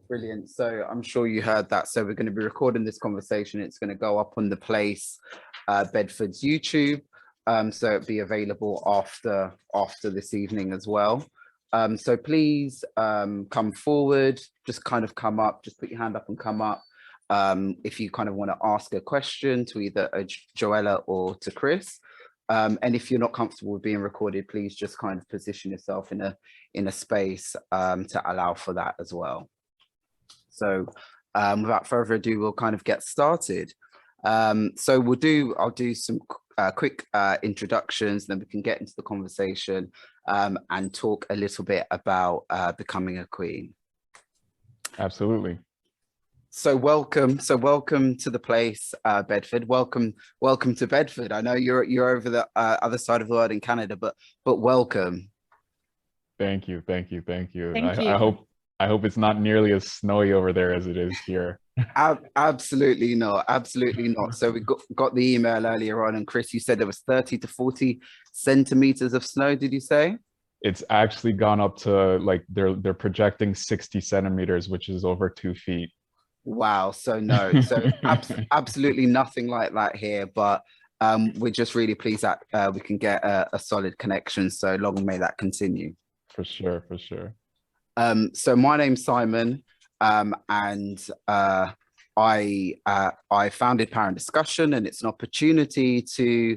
Brilliant. So I'm sure you heard that. So we're going to be recording this conversation. It's going to go up on the Place Bedford's YouTube. So it'll be available after this evening as well. So please come forward, just kind of come up, just put your hand up and come up. If you kind of want to ask a question to either Joella or to Chris. And if you're not comfortable with being recorded, please just kind of position yourself in a space to allow for that as well. So without further ado, we'll kind of get started. So I'll do some quick introductions, then we can get into the conversation and talk a little bit about becoming a queen. Absolutely. So welcome to the Place, Bedford. Welcome to Bedford. I know you're over the other side of the world in Canada, but welcome. Thank you. Thank you. I hope it's not nearly as snowy over there as it is here. Absolutely not. So we got the email earlier on, and Chris, you said there was 30 to 40 centimeters of snow. Did you say? It's actually gone up to, like, they're projecting 60 centimeters, which is over 2 feet. Wow. So no, so absolutely nothing like that here, but we're just really pleased that we can get a solid connection. So long may that continue. For sure. So my name's Simon, and I founded Parent Discussion, and it's an opportunity to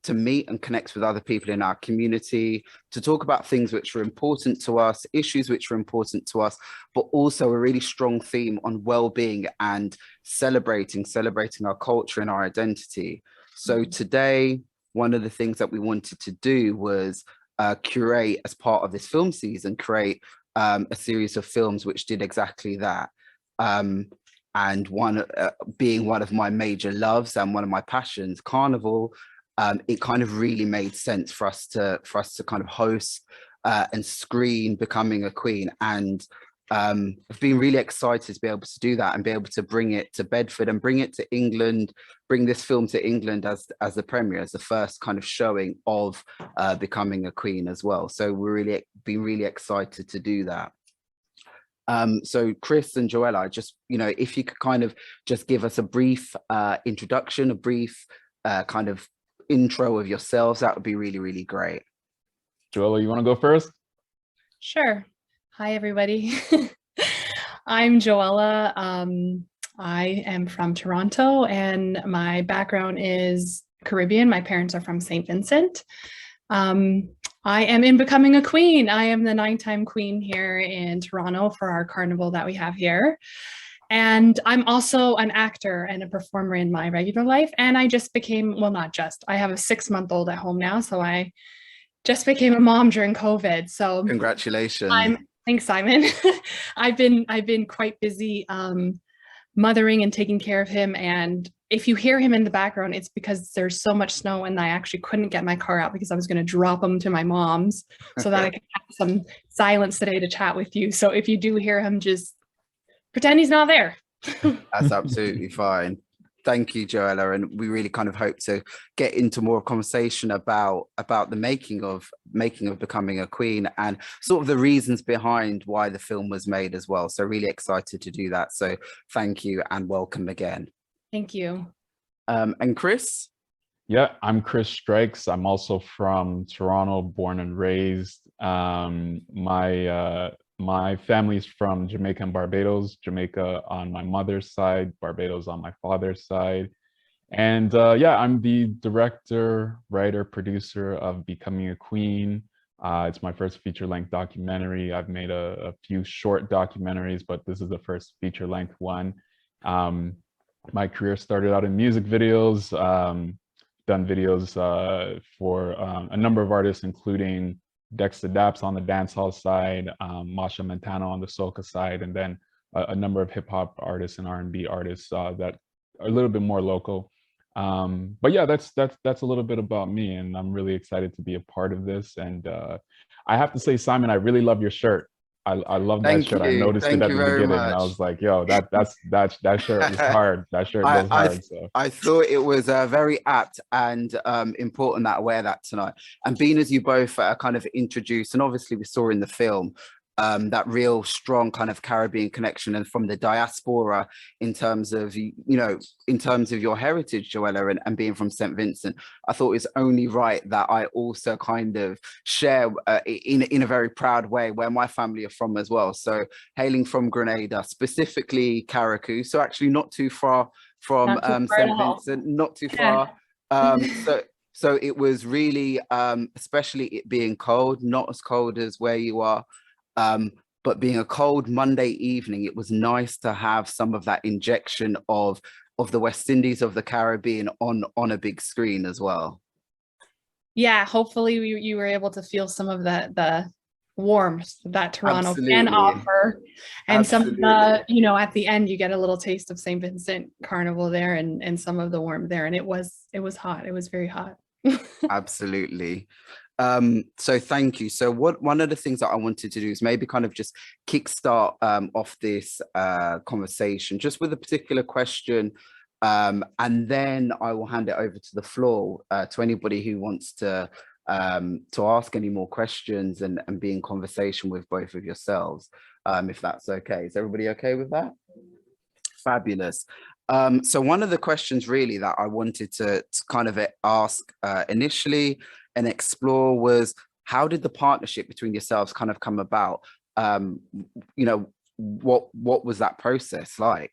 meet and connect with other people in our community, to talk about things which are important to us, issues which are important to us, but also a really strong theme on well-being and celebrating our culture and our identity. So today, one of the things that we wanted to do was curate, as part of this film season, create a series of films which did exactly that. And one being one of my major loves and one of my passions, Carnival, it kind of really made sense for us to kind of host and screen Becoming a Queen. And I've been really excited to be able to do that and be able to bring it to Bedford and bring it to England, bring this film to England as the premiere, as the first kind of showing of Becoming a Queen as well. So we're really excited to do that. So Chris and Joella, just, if you could kind of just give us a brief introduction, a brief kind of intro of yourselves, that would be really great. Joella, you want to go first? Sure. Hi, everybody. I'm Joella. I am from Toronto, and my background is Caribbean. My parents are from St. Vincent. I am in Becoming a Queen. I am the 9-time queen here in Toronto for our carnival that we have here. And I'm also an actor and a performer in my regular life. And I just became, well, not just, I have a 6-month-old at home now. So I just became a mom during COVID. So congratulations. Thanks, Simon. I've been quite busy mothering and taking care of him. And if you hear him in the background, it's because there's so much snow and I actually couldn't get my car out because I was going to drop him to my mom's so that I could have some silence today to chat with you. So if you do hear him, just pretend he's not there. That's absolutely fine. Thank you, Joella. And we really kind of hope to get into more conversation about the making of Becoming a Queen and sort of the reasons behind why the film was made as well. So really excited to do that. So thank you and welcome again. Thank you. And Chris? Yeah, I'm Chris Strikes. I'm also from Toronto, born and raised. My family's from Jamaica and Barbados. Jamaica on my mother's side, Barbados on my father's side. And yeah, I'm the director, writer, producer of Becoming a Queen. It's my first feature-length documentary. I've made a few short documentaries, but this is the first feature-length one. My career started out in music videos, done videos for a number of artists, including Dexter Daps on the dancehall side, Masha Montano on the soca side, and then a number of hip hop artists and R&B artists that are a little bit more local. But yeah, that's a little bit about me, and I'm really excited to be a part of this. And I have to say, Simon, I really love your shirt. I love that shirt. I noticed it at the beginning, and I was like, "Yo, that shirt was hard. That shirt goes hard." So I thought it was very apt and important that I wear that tonight. And being as you both kind of introduced, and obviously we saw in the film, that real strong kind of Caribbean connection and from the diaspora in terms of, in terms of your heritage, Joella, and being from St. Vincent, I thought it's only right that I also kind of share in a very proud way where my family are from as well. So hailing from Grenada, specifically Carriacou, so actually not too far from St. Vincent, not too far. So it was really, especially it being cold, not as cold as where you are, but being a cold Monday evening, it was nice to have some of that injection of the West Indies, of the Caribbean on a big screen as well. Yeah, hopefully you were able to feel some of the warmth that Toronto Absolutely. can offer, and Absolutely. some of the, at the end you get a little taste of St. Vincent Carnival there, and some of the warmth there, and it was hot. It was very hot. Absolutely. So thank you. So one of the things that I wanted to do is maybe kind of just kickstart off this conversation just with a particular question, and then I will hand it over to the floor to anybody who wants to ask any more questions and be in conversation with both of yourselves, if that's okay. Is everybody okay with that? Fabulous. So one of the questions really that I wanted to kind of ask initially and explore was, how did the partnership between yourselves kind of come about? What was that process like?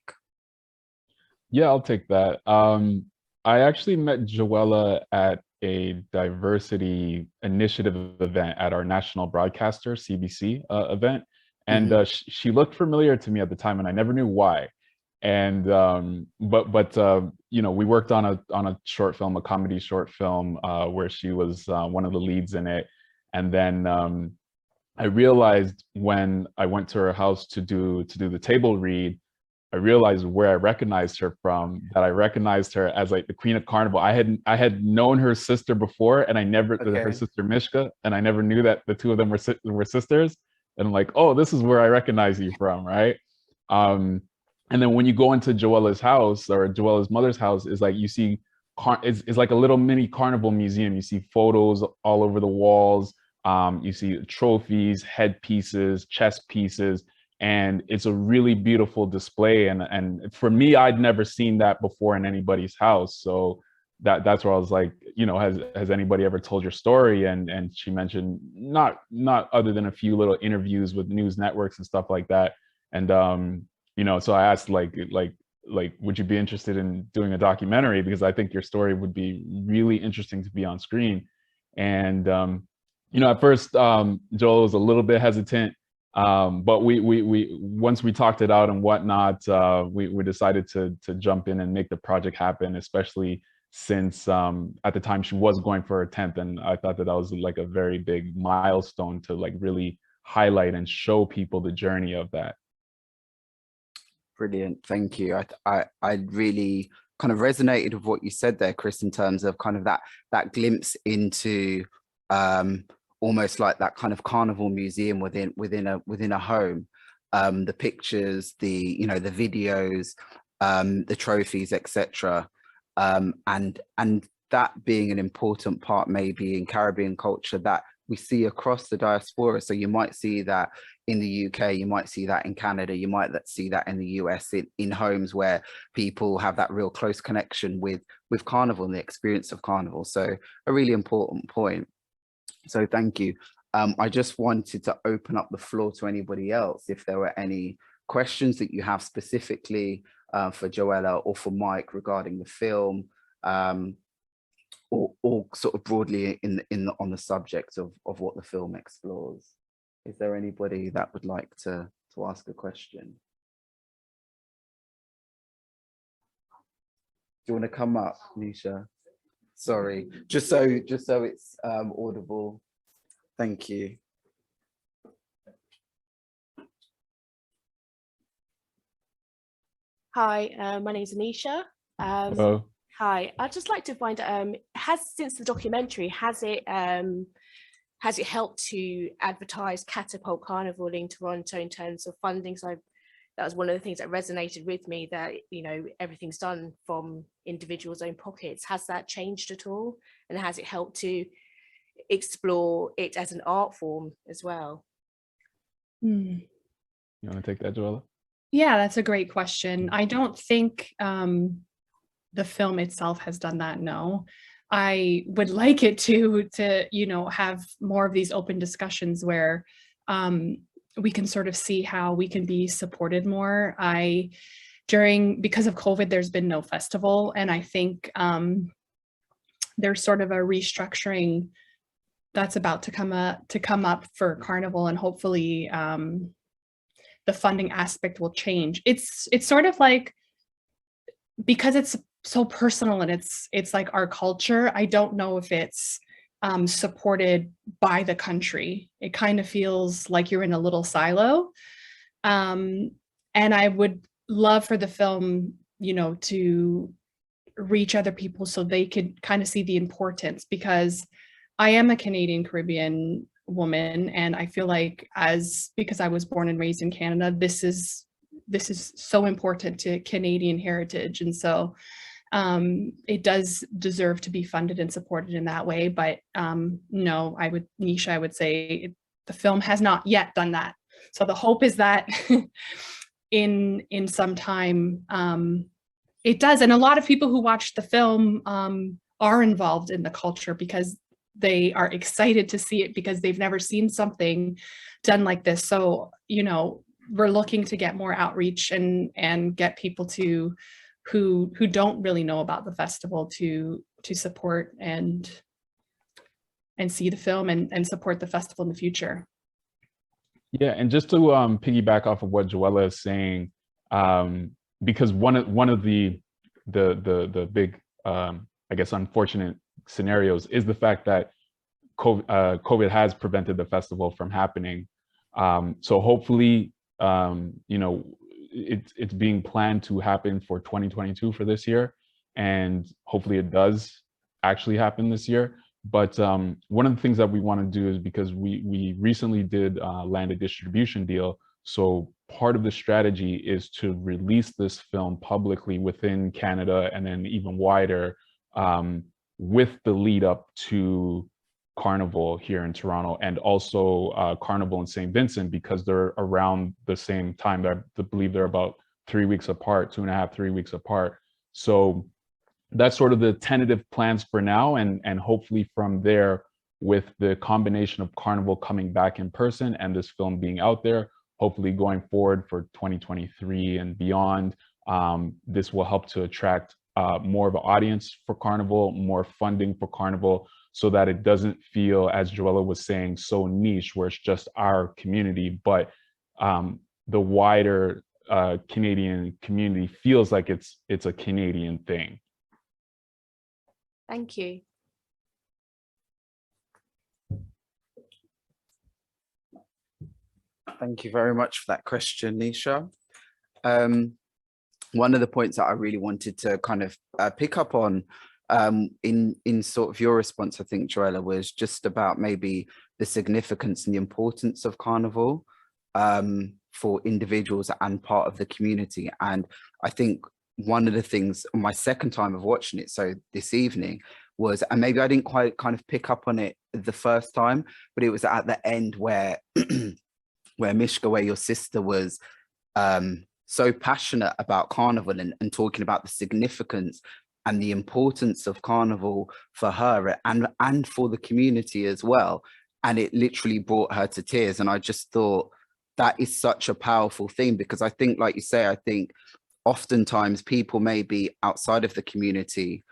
Yeah, I'll take that. I actually met Joella at a diversity initiative event at our national broadcaster, CBC event. And she looked familiar to me at the time, and I never knew why. And but we worked on a short film, a comedy short film, where she was one of the leads in it. And then I realized when I went to her house to do the table read, I realized where I recognized her from, that I recognized her as like the Queen of Carnival. I had known her sister before, and I never, her sister Mishka, and I never knew that the two of them were sisters. And I'm like, oh, this is where I recognize you from, right? And then when you go into Joella's house, or Joella's mother's house, is like you see, it's like a little mini carnival museum. You see photos all over the walls. You see trophies, headpieces, chess pieces, and it's a really beautiful display. And for me, I'd never seen that before in anybody's house. So that's where I was like, has anybody ever told your story? And she mentioned not other than a few little interviews with news networks and stuff like that. And so I asked, like, would you be interested in doing a documentary? Because I think your story would be really interesting to be on screen. And, at first, Joel was a little bit hesitant, but we once we talked it out and whatnot, we decided to jump in and make the project happen, especially since at the time she was going for her 10th. And I thought that was like a very big milestone to like really highlight and show people the journey of that. Brilliant, thank you. I really kind of resonated with what you said there, Chris, in terms of kind of that glimpse into almost like that kind of carnival museum within a home. The pictures, the videos, the trophies, etc. And that being an important part maybe in Caribbean culture that we see across the diaspora. So you might see that in the UK, you might see that in Canada, you might see that in the US, in homes where people have that real close connection with carnival and the experience of carnival. So a really important point. So thank you. I just wanted to open up the floor to anybody else if there were any questions that you have specifically for Joella or for Mike regarding the film, or sort of broadly on the subject of what the film explores. Is there anybody that would like to ask a question? Do you want to come up, Nisha? Sorry, just so it's audible. Thank you. Hi, my name's Anisha. Hello. Hi, I'd just like to find out, since the documentary, has it helped to advertise Catapult Carnival in Toronto in terms of funding? So that was one of the things that resonated with me, that everything's done from individuals' own pockets. Has that changed at all, and has it helped to explore it as an art form as well? Hmm. You want to take that, Joella? Yeah, that's a great question. I don't think the film itself has done that, no. I would like it to have more of these open discussions where we can sort of see how we can be supported more. Because of COVID, there's been no festival, and I think there's sort of a restructuring that's about to come up for Carnival, and hopefully the funding aspect will change. It's sort of like, because it's so personal and it's like our culture, I don't know if it's supported by the country. It kind of feels like you're in a little silo. And I would love for the film, to reach other people so they could kind of see the importance, because I am a Canadian Caribbean woman, and I feel like because I was born and raised in Canada, this is so important to Canadian heritage. And so it does deserve to be funded and supported in that way. But no, Nisha, I would say the film has not yet done that. So the hope is that in some time it does. And a lot of people who watch the film are involved in the culture because they are excited to see it, because they've never seen something done like this. So, we're looking to get more outreach and get people who don't really know about the festival to support and see the film and support the festival in the future. Yeah, and just to piggyback off of what Joella is saying, because one of the big I guess unfortunate scenarios is the fact that COVID has prevented the festival from happening. So hopefully, it's being planned to happen for 2022 for this year, and hopefully it does actually happen this year. But one of the things that we want to do is, because we recently did land a distribution deal, so part of the strategy is to release this film publicly within Canada and then even wider, with the lead up to Carnival here in Toronto, and also Carnival in St. Vincent, because they're around the same time. I believe they're about 3 weeks apart, 2.5, 3 weeks apart. So that's sort of the tentative plans for now, and hopefully from there, with the combination of Carnival coming back in person and this film being out there, hopefully going forward for 2023 and beyond, this will help to attract more of an audience for Carnival, more funding for Carnival, so that it doesn't feel, as Joella was saying, so niche where it's just our community, but the wider Canadian community feels like it's a Canadian thing. Thank you. Thank you very much for that question, Nisha. One of the points that I really wanted to kind of pick up on in sort of your response, I think, Joella, was just about maybe the significance and the importance of Carnival for individuals and part of the community. And I think one of the things, my second time of watching it, so this evening, was, and maybe I didn't quite kind of pick up on it the first time, but it was at the end where where Mishka, where your sister was so passionate about Carnival and talking about the significance and the importance of Carnival for her and for the community as well. And it literally brought her to tears. And I just thought that is such a powerful thing, because I think, like you say, I think oftentimes people maybe outside of the community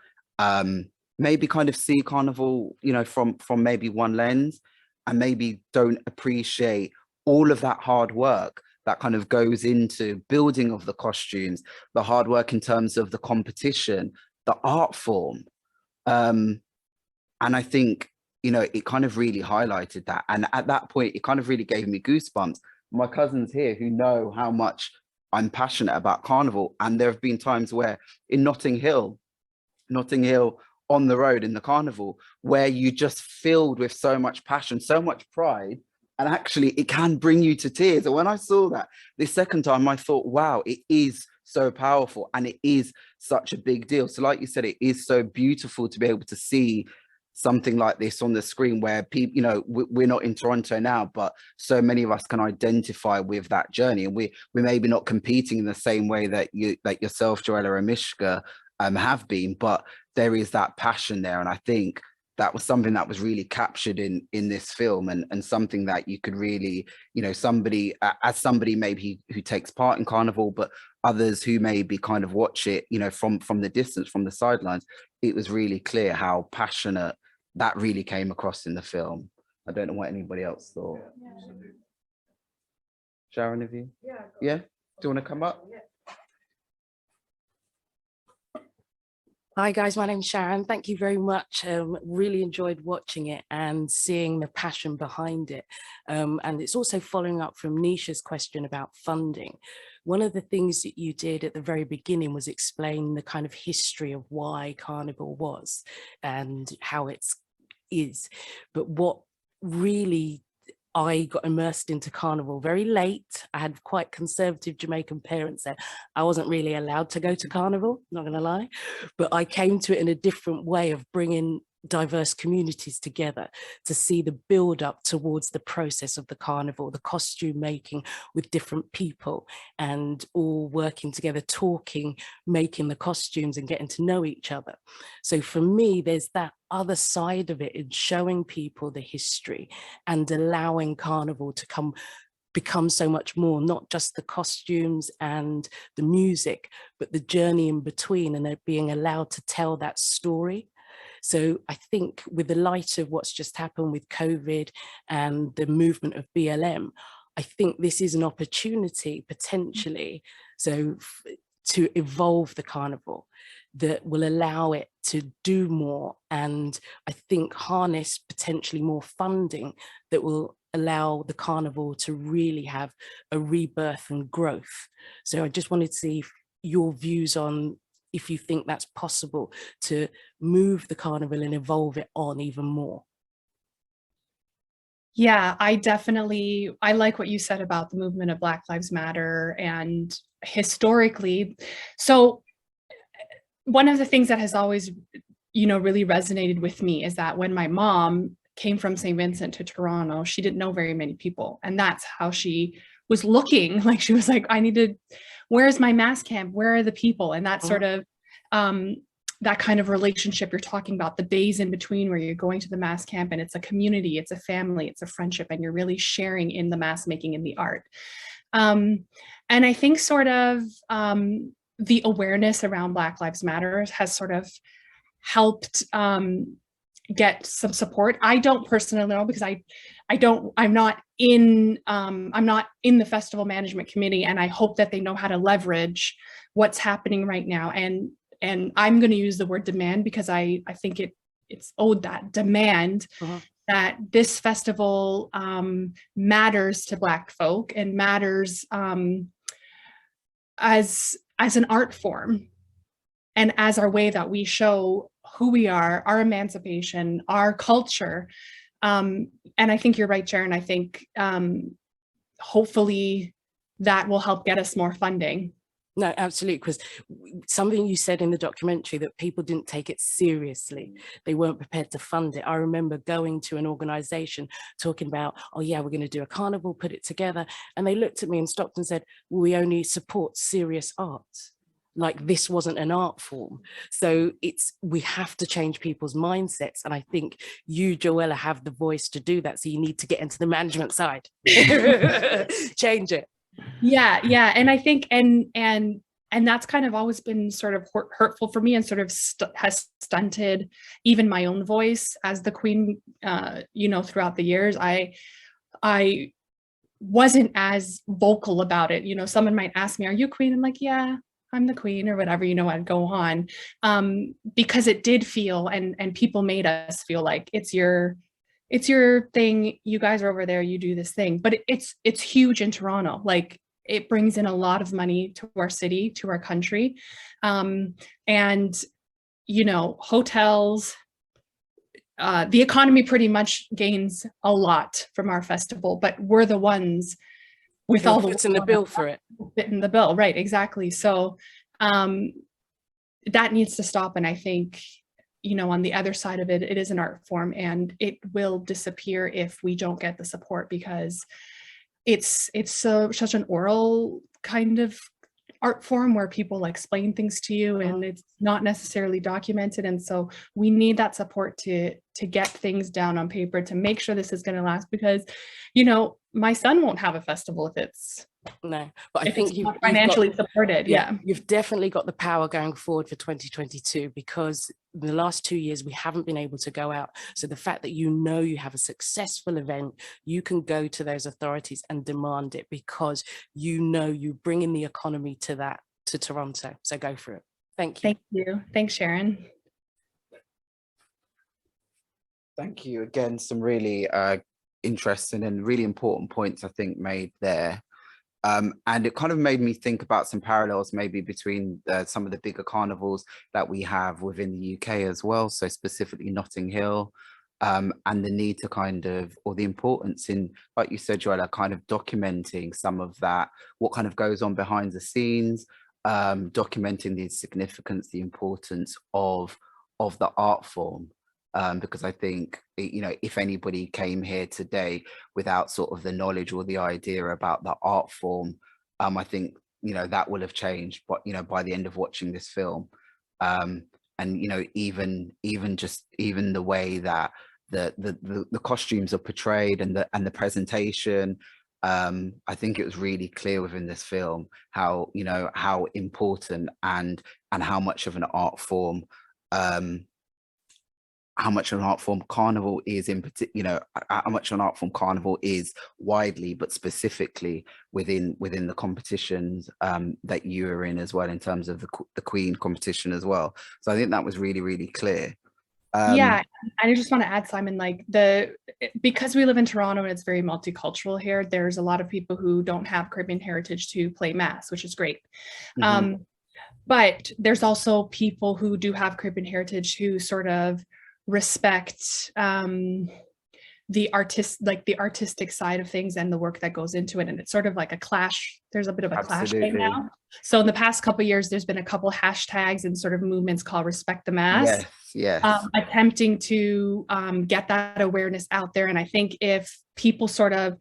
maybe kind of see Carnival, from maybe one lens, and maybe don't appreciate all of that hard work that kind of goes into building of the costumes, the hard work in terms of the competition, the art form. And I think, it kind of really highlighted that. And at that point, it kind of really gave me goosebumps. My cousins here who know how much I'm passionate about Carnival. And there have been times where in Notting Hill on the road in the Carnival, where you just filled with so much passion, so much pride, and actually it can bring you to tears. And when I saw that this second time, I thought, wow, it is so powerful and it is such a big deal. So like you said, it is so beautiful to be able to see something like this on the screen where people, you know, we're not in Toronto now, but so many of us can identify with that journey, and we're maybe not competing in the same way that yourself, Joella, and Mishka have been, but there is that passion there. And I think that was something that was really captured in this film, and something that you could really, you know, somebody maybe who takes part in Carnival, but others who maybe kind of watch it, you know, from the distance, from the sidelines, it was really clear how passionate that really came across in the film. I don't know what anybody else thought. Yeah. Sharon, have you? Yeah. Do you want to come up? Yeah. Hi guys, my name's Sharon. Thank you very much. Really enjoyed watching it and seeing the passion behind it. And it's also following up from Nisha's question about funding. One of the things that you did at the very beginning was explain the kind of history of why Carnival was and how it is. But what really, I got immersed into Carnival very late. I had quite conservative Jamaican parents there. I wasn't really allowed to go to Carnival, not gonna lie, but I came to it in a different way of bringing diverse communities together to see the build up towards the process of the Carnival, the costume making with different people and all working together, talking, making the costumes and getting to know each other. So for me, there's that other side of it in showing people the history and allowing Carnival to become so much more, not just the costumes and the music, but the journey in between, and they're being allowed to tell that story. So I think with the light of what's just happened with COVID and the movement of BLM, I think this is an opportunity potentially to evolve the Carnival that will allow it to do more, and I think harness potentially more funding that will allow the Carnival to really have a rebirth and growth. So I just wanted to see your views on if you think that's possible to move the Carnival and evolve it on even more. Yeah, I like what you said about the movement of Black Lives Matter and historically. So one of the things that has always, you know, really resonated with me is that when my mom came from St. Vincent to Toronto, she didn't know very many people. And that's how she was looking. Like, she was like, where's my mass camp? Where are the people? And that sort of, that kind of relationship you're talking about, the days in between where you're going to the mass camp and it's a community, it's a family, it's a friendship, and you're really sharing in the mass making and the art. And I think sort of the awareness around Black Lives Matter has sort of helped get some support. I don't personally know because I'm not in the festival management committee, and I hope that they know how to leverage what's happening right now. And I'm going to use the word demand because I think it's owed that demand that this festival matters to Black folk and matters as an art form and as our way that we show who we are, our emancipation, our culture. And I think you're right, Sharon. I think hopefully that will help get us more funding. No, absolutely, because something you said in the documentary that people didn't take it seriously. They weren't prepared to fund it. I remember going to an organization talking about, oh yeah, we're going to do a carnival, put it together. And they looked at me and stopped and said, well, we only support serious arts. Like, this wasn't an art form. So we have to change people's mindsets. And I think you, Joella, have the voice to do that. So you need to get into the management side, change it. Yeah. And I think, and that's kind of always been sort of hurtful for me and sort of has stunted even my own voice as the queen, you know, throughout the years. I wasn't as vocal about it. You know, someone might ask me, are you queen? I'm like, yeah, I'm the queen or whatever, you know, I'd go on because it did feel, and people made us feel like it's your thing. You guys are over there, you do this thing, but it's huge in Toronto. Like, it brings in a lot of money to our city, to our country. And, you know, hotels, the economy pretty much gains a lot from our festival, but we're the ones with all the in the bill for it. Fit in the bill, right? Exactly. So that needs to stop. And I think you know, on the other side of it, it is an art form, and it will disappear if we don't get the support, because it's such an oral kind of art form where people explain things to you, and it's not necessarily documented. And so we need that support to get things down on paper, to make sure this is going to last, because, you know, my son won't have a festival if it's no, but I think not financially supported. Yeah, you've definitely got the power going forward for 2022, because in the last 2 years we haven't been able to go out. So the fact that, you know, you have a successful event, you can go to those authorities and demand it, because you know you bring in the economy to Toronto. So go for it. Thank you. Thank you. Thanks, Sharon. Thank you again. Some really interesting and really important points, I think, made there. And it kind of made me think about some parallels maybe between some of the bigger carnivals that we have within the UK as well. So specifically Notting Hill, and the need to kind of, or the importance in, like you said, Joella, kind of documenting some of that, what kind of goes on behind the scenes, documenting the significance, the importance of the art form. Because I think, you know, if anybody came here today without sort of the knowledge or the idea about the art form, I think, you know, that will have changed, but, you know, by the end of watching this film. And, you know, even the way that the costumes are portrayed and the presentation, I think it was really clear within this film how, you know, how important and how much of an art form, carnival is in particular, you know, how much an art form carnival is widely, but specifically within the competitions that you are in as well, in terms of the Queen competition as well. So I think that was really, really clear. Yeah, I just want to add, Simon, like because we live in Toronto and it's very multicultural here, there's a lot of people who don't have Caribbean heritage to play mass, which is great. But there's also people who do have Caribbean heritage who sort of respect the artistic side of things and the work that goes into it, and it's sort of like a clash. There's a bit of a clash right now. So in the past couple of years, there's been a couple hashtags and sort of movements called Respect the Mass, attempting to get that awareness out there. And I think if people sort of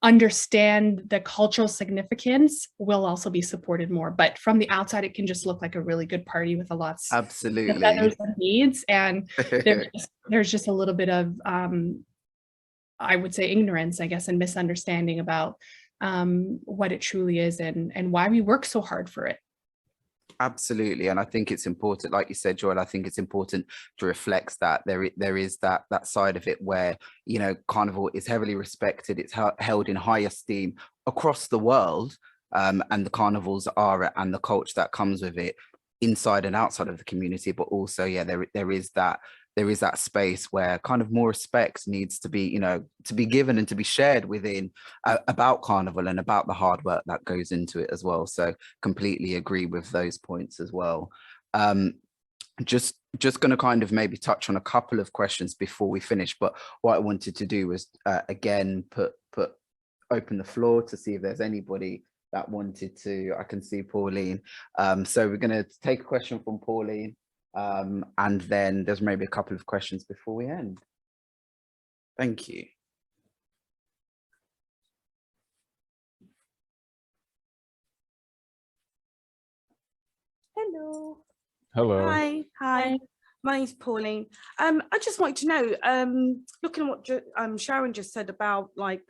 understand the cultural significance, will also be supported more. But from the outside, it can just look like a really good party with a lot of feathers and needs, and there's just a little bit of I would say ignorance, I guess, and misunderstanding about what it truly is and why we work so hard for it. Absolutely. And I think it's important, like you said, Joel, I think it's important to reflect that there is that side of it where, you know, carnival is heavily respected, it's held in high esteem across the world, and the carnivals are, and the culture that comes with it inside and outside of the community. But also, yeah, there is that space where kind of more respect needs to be, you know, to be given and to be shared within about carnival and about the hard work that goes into it as well. So completely agree with those points as well. Just going to kind of maybe touch on a couple of questions before we finish, but what I wanted to do was again open the floor to see if there's anybody that wanted to. I can see Pauline. So we're going to take a question from Pauline. And then there's maybe a couple of questions before we end. Thank you. Hello. Hello. Hi. My name's Pauline. I just wanted to know, looking at what Sharon just said about like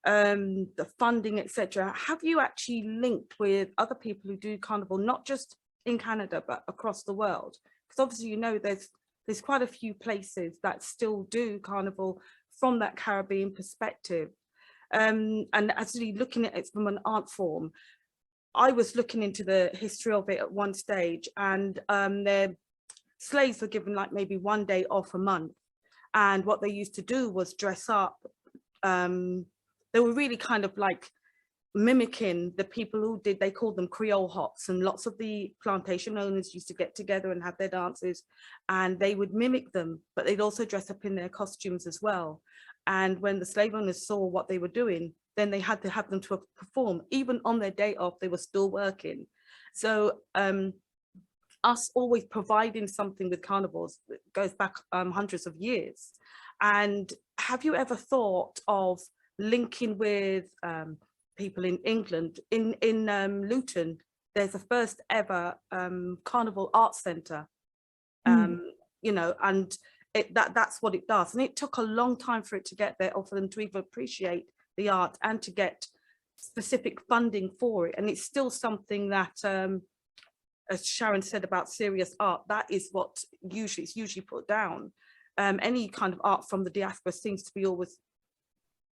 the funding, etc. Have you actually linked with other people who do carnival, not just in Canada, but across the world? Because obviously, you know, there's quite a few places that still do carnival from that Caribbean perspective. And actually looking at it from an art form, I was looking into the history of it at one stage, and their slaves were given like maybe 1 day off a month. And what they used to do was dress up. They were really kind of like mimicking the people who did, they called them Creole hops, and lots of the plantation owners used to get together and have their dances, and they would mimic them, but they'd also dress up in their costumes as well. And when the slave owners saw what they were doing, then they had to have them to perform. Even on their day off, they were still working. So us always providing something with carnivals that goes back hundreds of years. And have you ever thought of linking with people in England? In Luton, there's the first ever carnival arts centre, you know, and that's what it does. And it took a long time for it to get there, or for them to even appreciate the art and to get specific funding for it. And it's still something that, as Sharon said about serious art, that is what it's usually put down. Any kind of art from the diaspora seems to be always,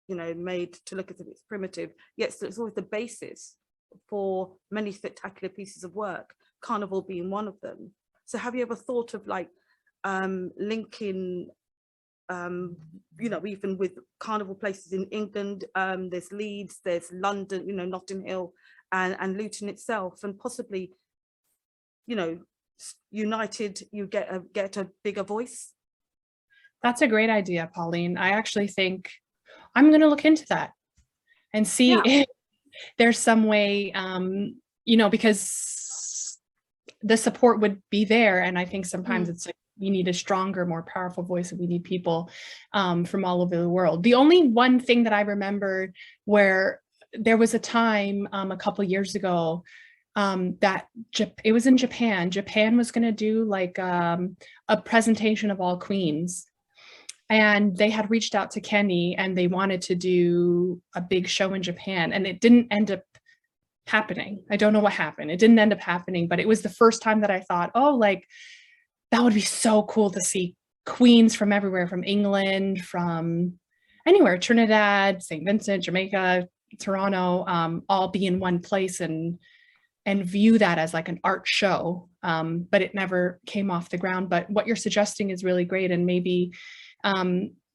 you know, made to look as if it's primitive, yet it's always the basis for many spectacular pieces of work, carnival being one of them. So have you ever thought of like linking, you know, even with carnival places in England? There's Leeds, there's London, you know, Notting Hill, and Luton itself, and possibly, you know, united, you get a bigger voice. That's a great idea, Pauline. I actually think I'm going to look into that and see if there's some way, you know, because the support would be there. And I think sometimes it's like, we need a stronger, more powerful voice, and we need people from all over the world. The only one thing that I remember where there was a time a couple years ago that it was in Japan. Japan was going to do like a presentation of all queens. And they had reached out to Kenny and they wanted to do a big show in Japan, and it didn't end up happening. I don't know what happened. It didn't end up happening, but it was the first time that I thought, oh, like that would be so cool to see queens from everywhere, from England, from anywhere, Trinidad, St. Vincent, Jamaica, Toronto, all be in one place and view that as like an art show. But it never came off the ground. But what you're suggesting is really great. And maybe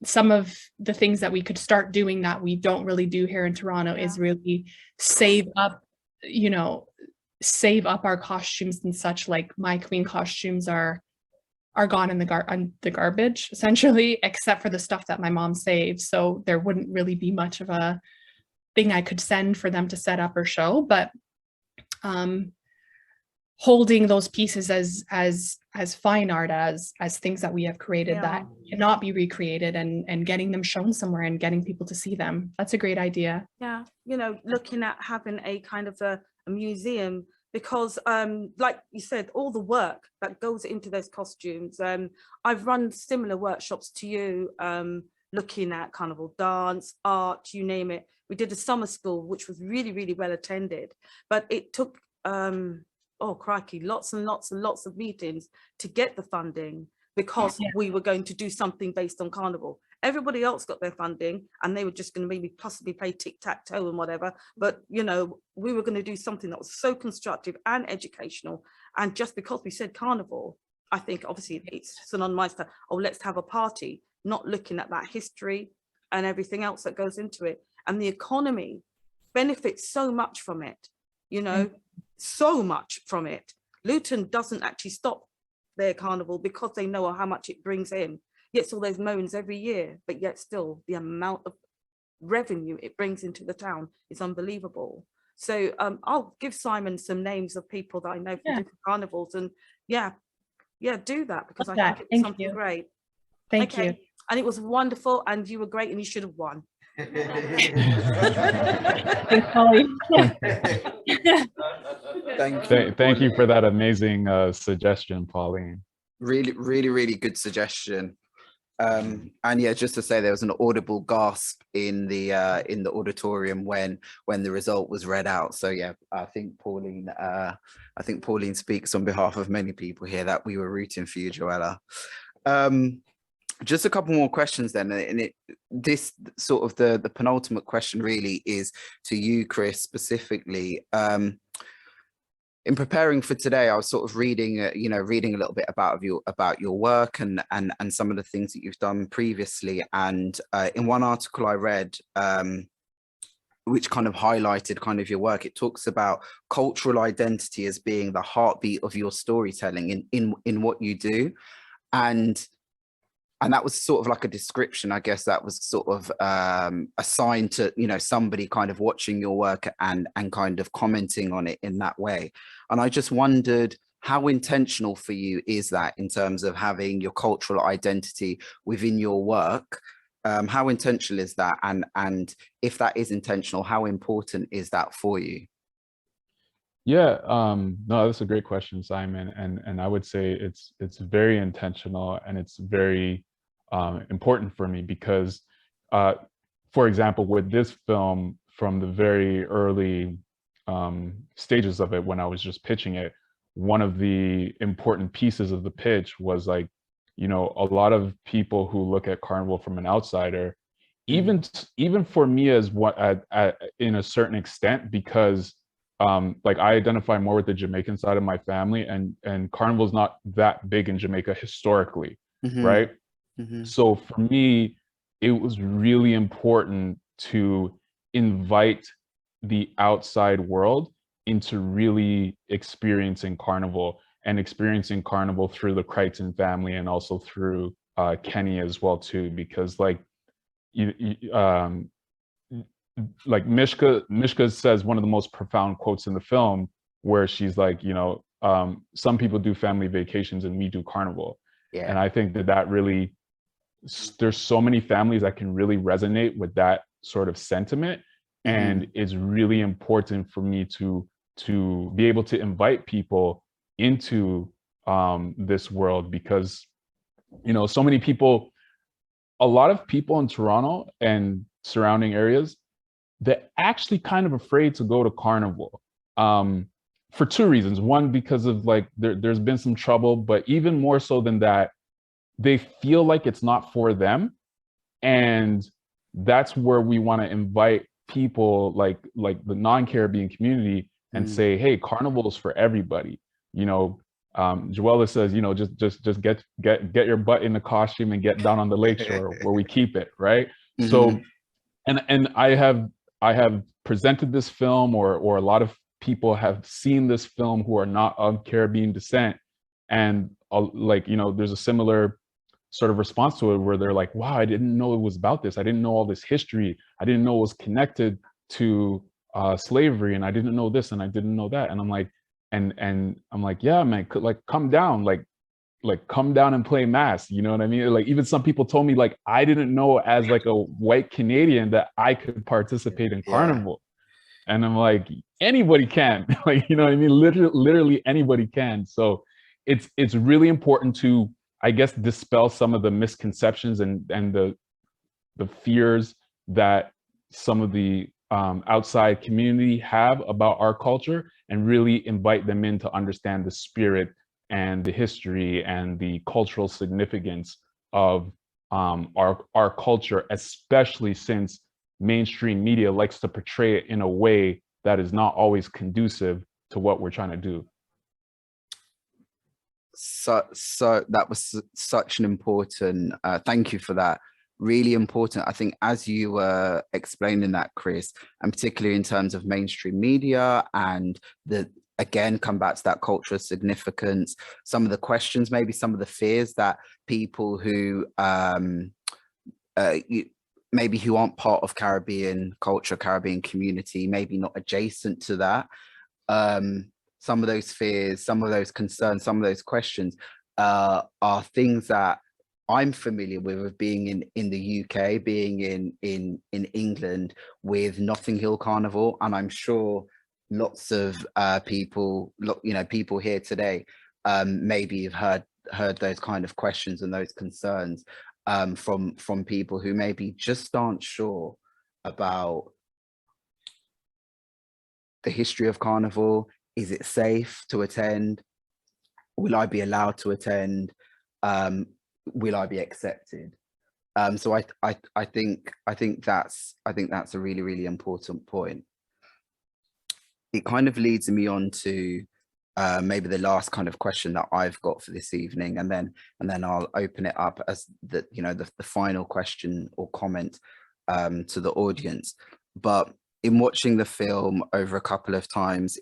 some of the things that we could start doing that we don't really do here in Toronto is really save up, you know, save up our costumes and such. Like my queen costumes are gone in the garbage essentially, except for the stuff that my mom saved. So there wouldn't really be much of a thing I could send for them to set up or show, but holding those pieces as fine art, as things that we have created that cannot be recreated, and getting them shown somewhere and getting people to see them. That's a great idea. Yeah, you know, looking at having a kind of a museum, because like you said, all the work that goes into those costumes. I've run similar workshops to you, looking at carnival dance, art, you name it. We did a summer school, which was really, really well attended, but it took oh crikey, lots and lots and lots of meetings to get the funding, because we were going to do something based on carnival. Everybody else got their funding and they were just going to maybe possibly play tic-tac-toe and whatever, but you know, we were going to do something that was so constructive and educational. And just because we said carnival, I think obviously it's synonymous to, oh, let's have a party, not looking at that history and everything else that goes into it. And the economy benefits so much from it, you know, so much from it. Luton doesn't actually stop their carnival because they know how much it brings in. Yet all those moans every year, but yet still the amount of revenue it brings into the town is unbelievable. So I'll give Simon some names of people that I know from different carnivals, and do that, because I think it's something great. Thank you. And it was wonderful, and you were great, and you should have won. Thank you for that amazing suggestion, Pauline. Really, really, really good suggestion. And yeah, just to say, there was an audible gasp in the auditorium when the result was read out. So yeah, I think Pauline speaks on behalf of many people here that we were rooting for you, Joella. Just a couple more questions then, and this sort of the penultimate question really is to you, Chris, specifically. In preparing for today, I was sort of reading a little bit about your work and some of the things that you've done previously. And in one article I read, which kind of highlighted kind of your work, it talks about cultural identity as being the heartbeat of your storytelling in what you do, and that was sort of like a description, I guess, that was sort of assigned to, you know, somebody kind of watching your work and kind of commenting on it in that way. And I just wondered, how intentional for you is that in terms of having your cultural identity within your work? How intentional is that? And if that is intentional, how important is that for you? Yeah, no, that's a great question, Simon. And I would say it's very intentional, and it's very important for me because, for example, with this film, from the very early stages of it, when I was just pitching it, one of the important pieces of the pitch was like, you know, a lot of people who look at Carnival from an outsider, even for me as what in a certain extent, because like I identify more with the Jamaican side of my family, and Carnival's not that big in Jamaica historically, right? So for me, it was really important to invite the outside world into really experiencing Carnival, and experiencing Carnival through the Crichton family, and also through Kenny as well too, because like like Mishka says one of the most profound quotes in the film, where she's like, you know, some people do family vacations and we do Carnival. Yeah. And I think that really, there's so many families that can really resonate with that sort of sentiment. And it's really important for me to be able to invite people into this world, because, you know, so many people, a lot of people in Toronto and surrounding areas, they're actually kind of afraid to go to Carnival for two reasons. One, because of like, there's been some trouble, but even more so than that, they feel like it's not for them. And that's where we want to invite people like the non-Caribbean community and say, hey, Carnival is for everybody. You know, Joella says, you know, just get your butt in the costume and get down on the lakeshore where we keep it, right? So, and I have presented this film, or a lot of people have seen this film who are not of Caribbean descent, and like, you know, there's a similar sort of response to it where they're like, wow, I didn't know it was about this. I didn't know all this history. I didn't know it was connected to slavery, and I didn't know this, and I didn't know that. And I'm like, and I'm like, yeah, man, like come down, like come down and play mass. You know what I mean? Like even some people told me, like, I didn't know as like a white Canadian that I could participate in Carnival. And I'm like, anybody can. Like, you know what I mean? Literally anybody can. So it's really important to, I guess, dispel some of the misconceptions and the fears that some of the outside community have about our culture, and really invite them in to understand the spirit and the history and the cultural significance of our culture, especially since mainstream media likes to portray it in a way that is not always conducive to what we're trying to do. So that was such an important, thank you for that. Really important. I think as you were explaining that, Chris, and particularly in terms of mainstream media, and again, come back to that cultural significance, some of the questions, maybe some of the fears that people who maybe who aren't part of Caribbean culture, Caribbean community, maybe not adjacent to that, some of those fears, some of those concerns, some of those questions are things that I'm familiar with being in the UK, being in England with Notting Hill Carnival, and I'm sure lots of people, you know, people here today maybe have heard those kind of questions and those concerns from people who maybe just aren't sure about the history of Carnival. Is it safe to attend? Will I be allowed to attend? Will I be accepted? So I think that's a really, really important point. It kind of leads me on to maybe the last kind of question that I've got for this evening, and then I'll open it up as the final question or comment to the audience. But in watching the film over a couple of times,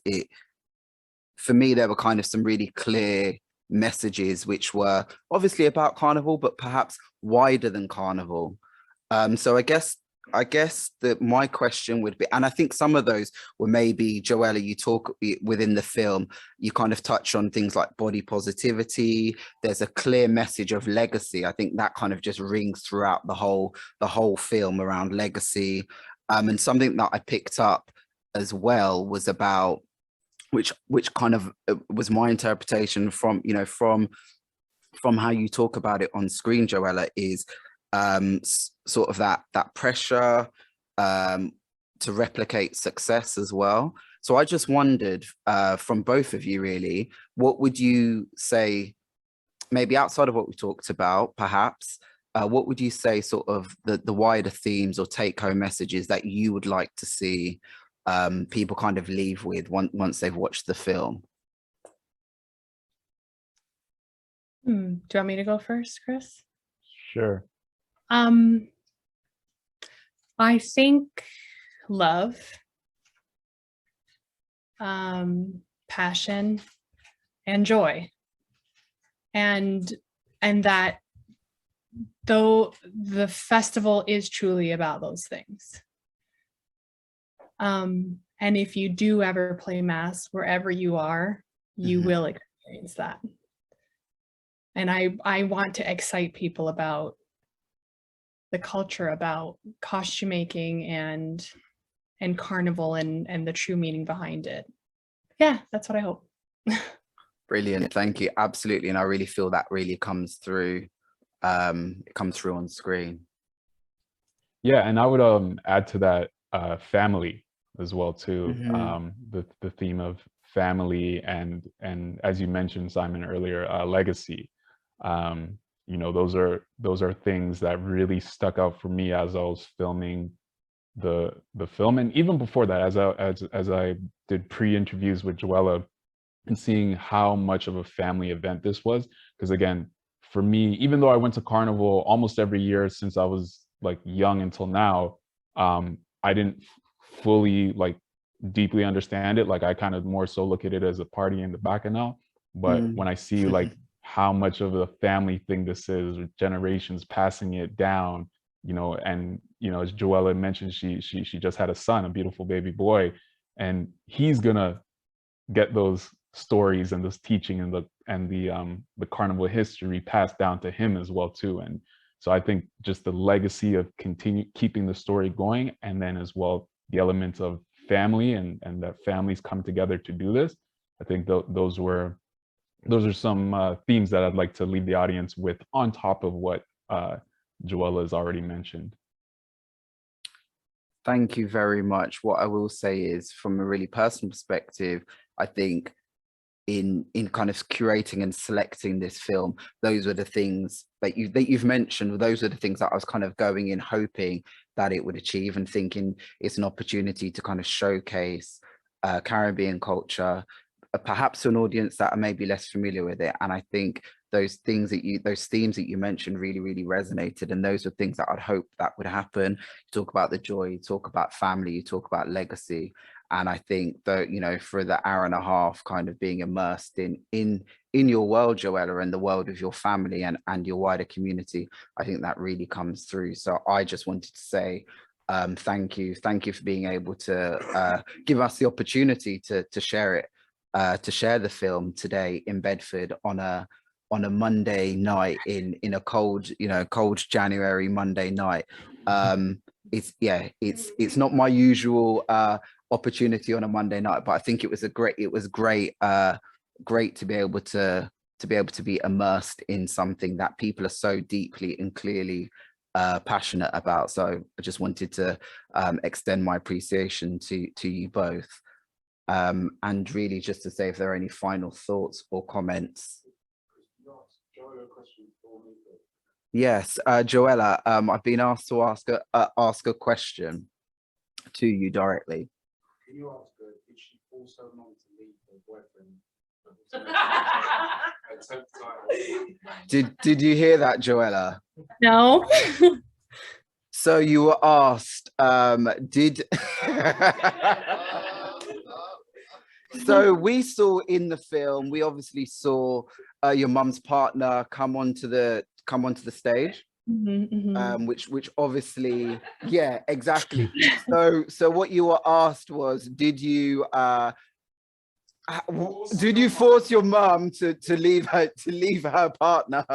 for me, there were kind of some really clear messages which were obviously about Carnival, but perhaps wider than Carnival. So I guess I guess that my question would be, and I think some of those were maybe, Joella, you talk within the film, you kind of touch on things like body positivity. There's a clear message of legacy. I think that kind of just rings throughout the whole film around legacy. And something that I picked up as well was about, which kind of was my interpretation from, you know, from how you talk about it on screen, Joella, is sort of that pressure to replicate success as well. So I just wondered from both of you, really, what would you say, maybe outside of what we talked about, perhaps, what would you say sort of the wider themes or take-home messages that you would like to see people kind of leave with once they've watched the film? Do you want me to go first, Chris? Sure. I think love, passion, and joy, and that though the festival is truly about those things. And if you do ever play Mass, wherever you are, you will experience that. And I want to excite people about the culture, about costume making and carnival and the true meaning behind it. Yeah, that's what I hope. Brilliant, thank you. Absolutely, and I really feel that really comes through. It comes through on screen. Yeah, and I would add to that family as well too. The theme of family and as you mentioned, Simon, earlier, legacy. You know, those are things that really stuck out for me as I was filming the film, and even before that, as I did pre-interviews with Joella and seeing how much of a family event this was. Because again, for me, even though I went to Carnival almost every year since I was like young until now, I didn't fully like deeply understand it. Like I kind of more so look at it as a party in the bacchanal. But when I see like how much of a family thing this is, generations passing it down, you know, and you know, as Joella mentioned, she just had a son, a beautiful baby boy, and he's gonna get those stories and this teaching and the carnival history passed down to him as well too. And so I think just the legacy of keeping the story going, and then as well the element of family and that families come together to do this. I think those are some themes that I'd like to leave the audience with on top of what Joella has already mentioned. Thank you very much. What I will say is, from a really personal perspective, I think in kind of curating and selecting this film, those were the things that you've mentioned. Those are the things that I was kind of going in hoping that it would achieve, and thinking it's an opportunity to kind of showcase Caribbean culture, perhaps to an audience that are maybe less familiar with it. And I think those themes that you mentioned really resonated, and those are things that I'd hope that would happen. You talk about the joy, you talk about family, you talk about legacy, and I think that, you know, for the hour and a half kind of being immersed in your world, Joella, and the world of your family and your wider community, I think that really comes through. So I just wanted to say thank you for being able to give us the opportunity to share it, to share the film today in Bedford on a Monday night in a cold January Monday night. It's not my usual opportunity on a Monday night, but I think it was great to be able to be immersed in something that people are so deeply and clearly passionate about. So I just wanted to extend my appreciation to you both, and really just to say if there are any final thoughts or comments. Yes, Joella, I've been asked to ask a question to you directly. Can you ask her if she also want to leave her boyfriend? Did you hear that, Joella? No. So you were asked, did so we saw in the film, we obviously saw your mum's partner come onto the stage. which obviously, yeah, exactly. So what you were asked was, did you force your mum to leave her partner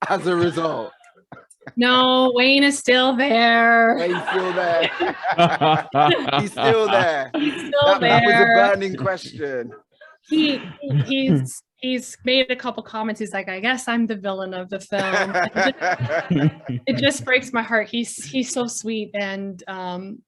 as a result? No, Wayne is still there. Wayne's still there. He's still there. He's still there. That was a burning question. He's made a couple comments. He's like, I guess I'm the villain of the film. It just breaks my heart. He's so sweet, and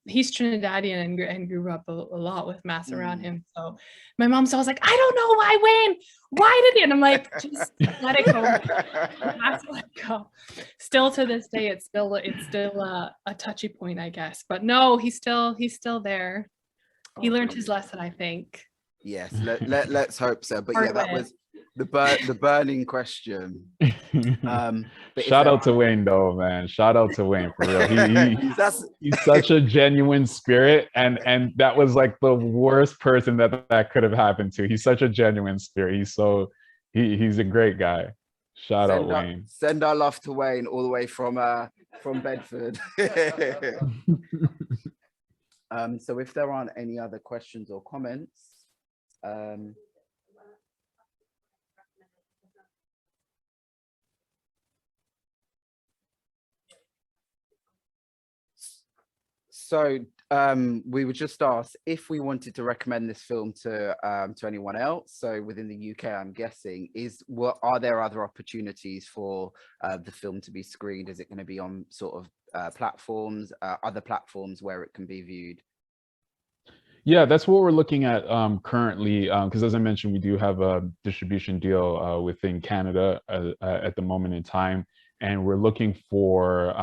he's Trinidadian and grew up a lot with mass around him. So my mom's always like, I don't know why, Wayne. Why did he? And I'm like, just let it go. Let it go. Still to this day, it's still a touchy point, I guess. But no, he's still there. He learned his lesson, I think. Yes, let's hope so. But yeah, that was the burning question. But shout out to Wayne though, man. Shout out to Wayne for real. He's such a genuine spirit, and that was like the worst person that could have happened to. He's such a genuine spirit. He's a great guy. Shout out Wayne. Send our love to Wayne all the way from Bedford. So if there aren't any other questions or comments, so we were just asked if we wanted to recommend this film to anyone else. So within the UK, I'm guessing, are there other opportunities for the film to be screened? Is it going to be on sort of platforms, other platforms where it can be viewed? Yeah, that's what we're looking at currently, because as I mentioned, we do have a distribution deal within Canada at the moment in time, and we're looking for,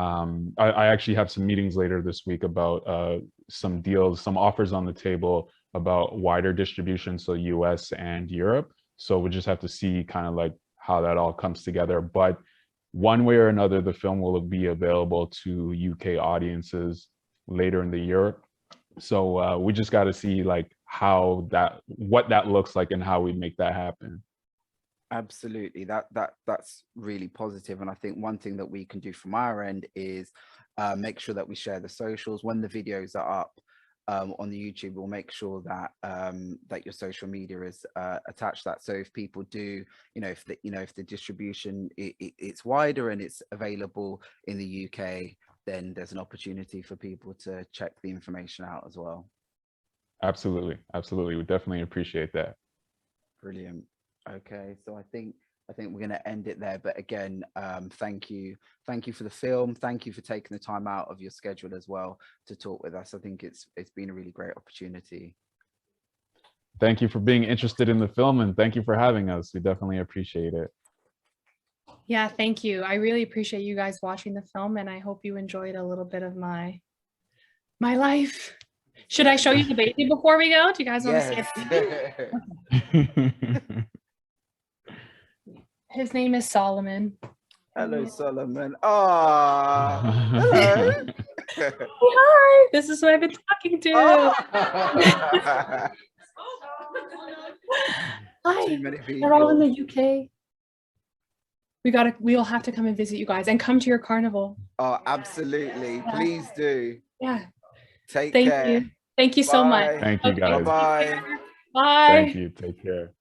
I actually have some meetings later this week about some deals, some offers on the table about wider distribution, so US and Europe. So we just have to see kind of like how that all comes together. But one way or another, the film will be available to UK audiences later in the year. So we just got to see like what that looks like and how we make that happen. Absolutely, that's really positive. And I think one thing that we can do from our end is make sure that we share the socials when the videos are up on the YouTube. We'll make sure that that your social media is attached to that. So if people do, if the distribution it's wider and it's available in the UK, then there's an opportunity for people to check the information out as well. Absolutely. We definitely appreciate that. Brilliant. Okay, so I think we're going to end it there. But again, thank you for the film. Thank you for taking the time out of your schedule as well to talk with us. I think it's been a really great opportunity. Thank you for being interested in the film, and thank you for having us. We definitely appreciate it. Yeah, thank you. I really appreciate you guys watching the film, and I hope you enjoyed a little bit of my life. Should I show you the baby before we go? Do you guys want to see it? His name is Solomon. Hello, Solomon. Oh, hello. Hi, this is who I've been talking to. Oh. Hi, they're all in the UK. We'll have to come and visit you guys and come to your carnival. Oh, absolutely. Yeah. Please do. Yeah. Thank care. You. Thank you so much. Thank you, guys. Bye. Bye. Thank you. Take care.